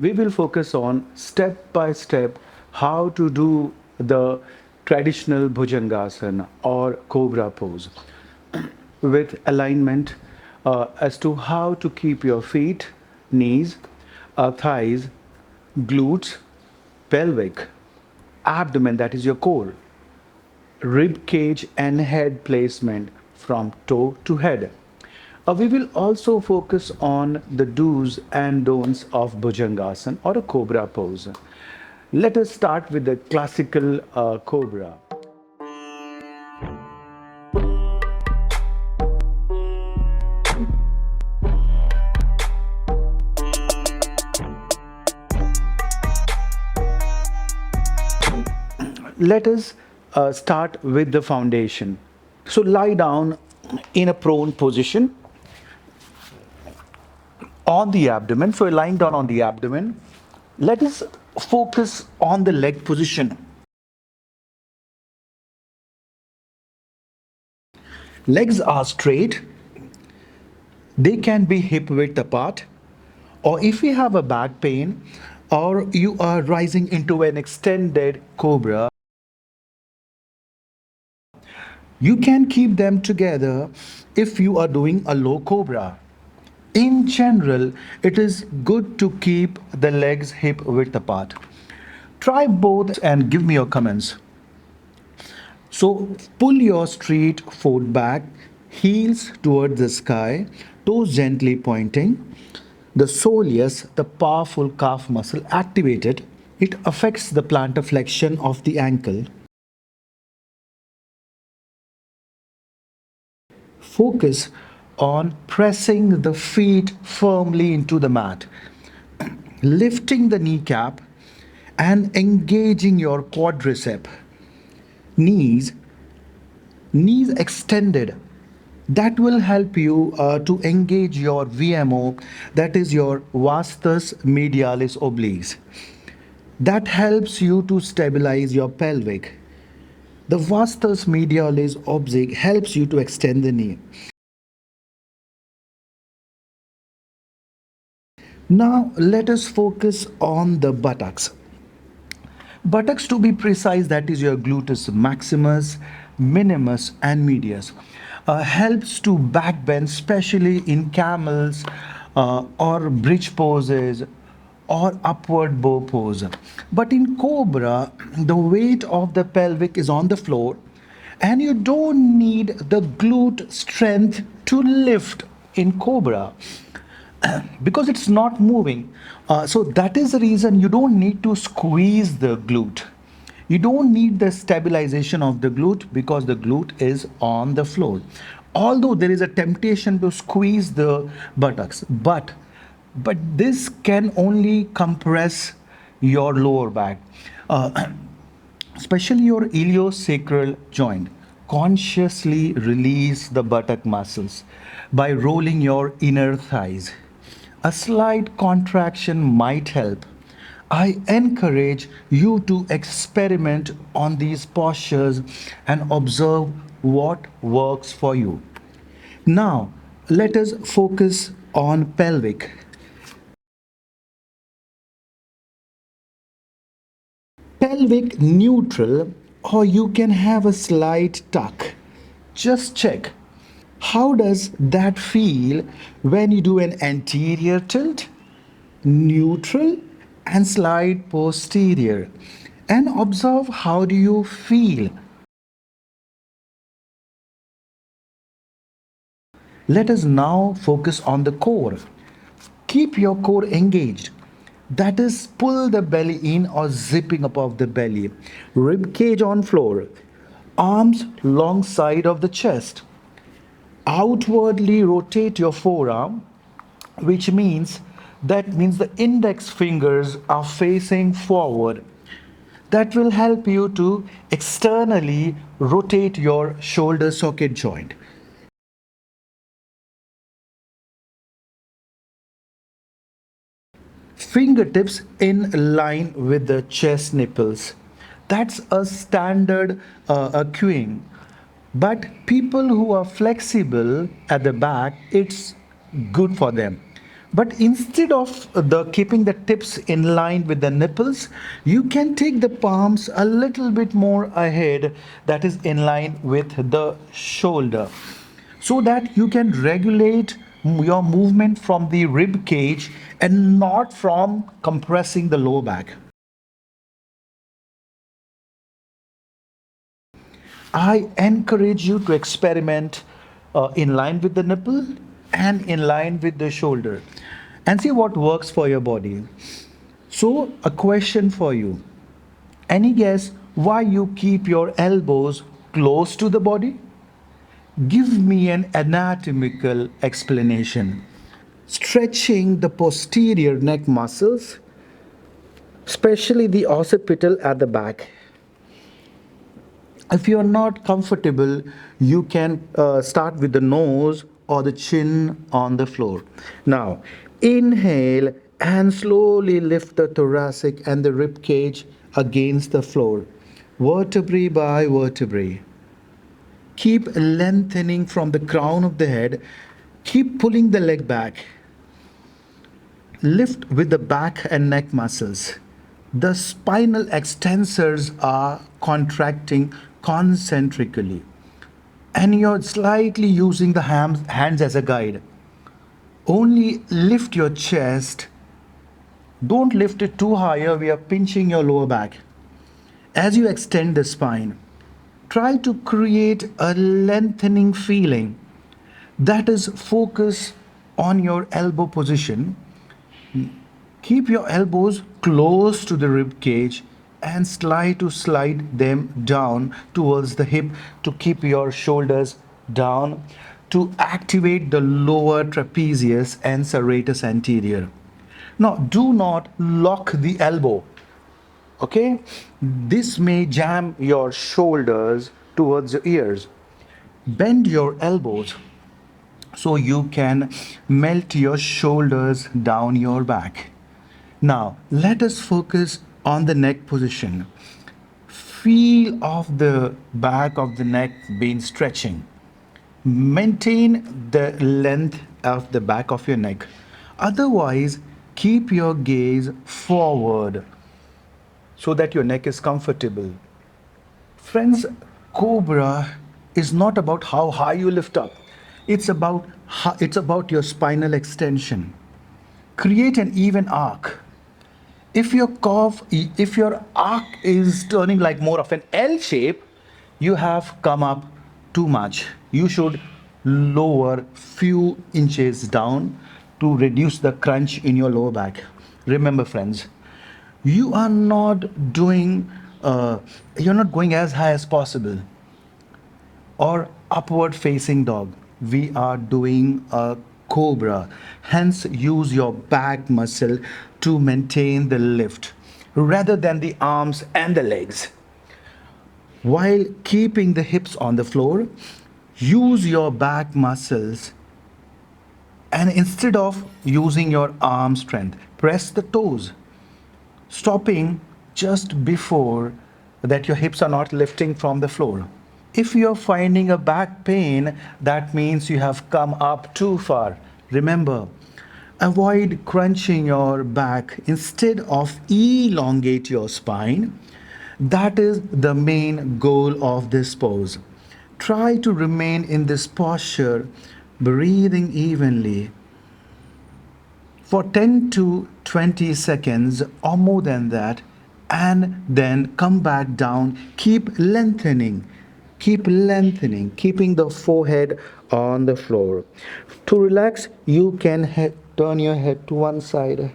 we will focus on step by step how to do the traditional Bhujangasana or Cobra Pose with alignment as to how to keep your feet, knees, thighs, glutes, pelvic, abdomen, that is your core, rib cage and head placement from toe to head. We will also focus on the do's and don'ts of Bhujangasana or a Cobra pose. Let us start with the classical Cobra. Let us start with the foundation. So lie down in a prone position on the abdomen. So lying down on the abdomen. Let us focus on the leg position. Legs are straight. They can be hip width apart. Or if you have a back pain or you are rising into an extended cobra, you can keep them together if you are doing a low cobra. In general, it is good to keep the legs hip width apart. Try both and give me your comments. So pull your straight foot back, heels toward the sky, toes gently pointing. The soleus, the powerful calf muscle activated. It affects the plantar flexion of the ankle. Focus on pressing the feet firmly into the mat, lifting the kneecap and engaging your quadricep. Knees, knees extended. That will help you to engage your VMO, that is your vastus medialis obliques. That helps you to stabilize your pelvic. The vastus medialis oblique helps you to extend the knee. Now let us focus on the buttocks. Buttocks, to be precise, that is your gluteus maximus, minimus and medius. Helps to back bend, especially in camels or bridge poses or upward bow pose. But in cobra, the weight of the pelvic is on the floor and you don't need the glute strength to lift in cobra because it's not moving. So that is the reason you don't need to squeeze the glute. You don't need the stabilization of the glute because the glute is on the floor. Although there is a temptation to squeeze the buttocks, but this can only compress your lower back, especially your iliosacral joint. Consciously release the buttock muscles by rolling your inner thighs. A slight contraction might help. I encourage you to experiment on these postures and observe what works for you. Now, let us focus on pelvic. Pelvic neutral, or you can have a slight tuck. Just check. How does that feel when you do an anterior tilt, neutral, and slide posterior? And observe how do you feel. Let us now focus on the core. Keep your core engaged. That is, pull the belly in or zipping above the belly. Rib cage on floor. Arms long side of the chest. Outwardly rotate your forearm, which means the index fingers are facing forward. That will help you to externally rotate your shoulder socket joint. Fingertips in line with the chest nipples. That's a standard cueing. But people who are flexible at the back, it's good for them. But instead of the keeping the tips in line with the nipples, you can take the palms a little bit more ahead, that is in line with the shoulder, so that you can regulate your movement from the rib cage and not from compressing the lower back. I encourage you to experiment in line with the nipple and in line with the shoulder and see what works for your body. So, a question for you. Any guess why you keep your elbows close to the body? Give me an anatomical explanation. Stretching the posterior neck muscles, especially the occipital at the back. If you're not comfortable, you can start with the nose or the chin on the floor. Now, inhale and slowly lift the thoracic and the rib cage against the floor, vertebrae by vertebrae. Keep lengthening from the crown of the head. Keep pulling the leg back. Lift with the back and neck muscles. The spinal extensors are contracting concentrically, and you're slightly using the hands as a guide. Only lift your chest. Don't lift it too higher. We are pinching your lower back. As you extend the spine, try to create a lengthening feeling. That is, focus on your elbow position. Keep your elbows close to the rib cage and slide them down towards the hip to keep your shoulders down to activate the lower trapezius and serratus anterior. Now, do not lock the elbow. Okay? This may jam your shoulders towards your ears. Bend your elbows so you can melt your shoulders down your back. Now, let us focus on the neck position. Feel of the back of the neck being stretching. Maintain the length of the back of your neck. Otherwise, keep your gaze forward so that your neck is comfortable. Friends, Cobra is not about how high you lift up. It's about your spinal extension. Create an even arc. If your arc is turning like more of an L shape, you have come up too much. You should lower few inches down to reduce the crunch in your lower back. Remember, friends, you are not doing, you're not going as high as possible or upward facing dog. We are doing a cobra. Hence, use your back muscle to maintain the lift rather than the arms and the legs. While keeping the hips on the floor, use your back muscles, and instead of using your arm strength, press the toes, stopping just before that your hips are not lifting from the floor. If you're finding a back pain, that means you have come up too far. Remember, avoid crunching your back. Instead of elongate your spine. That is the main goal of this pose. Try to remain in this posture, breathing evenly for 10 to 20 seconds or more than that, and then come back down. Keep lengthening, keeping the forehead on the floor. To relax, you can turn your head to one side.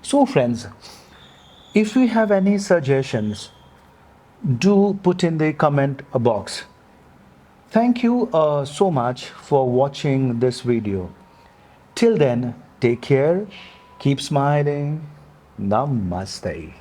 So, friends, if you have any suggestions, do put in the comment box. Thank you so much for watching this video. Till then, take care, keep smiling. Namaste.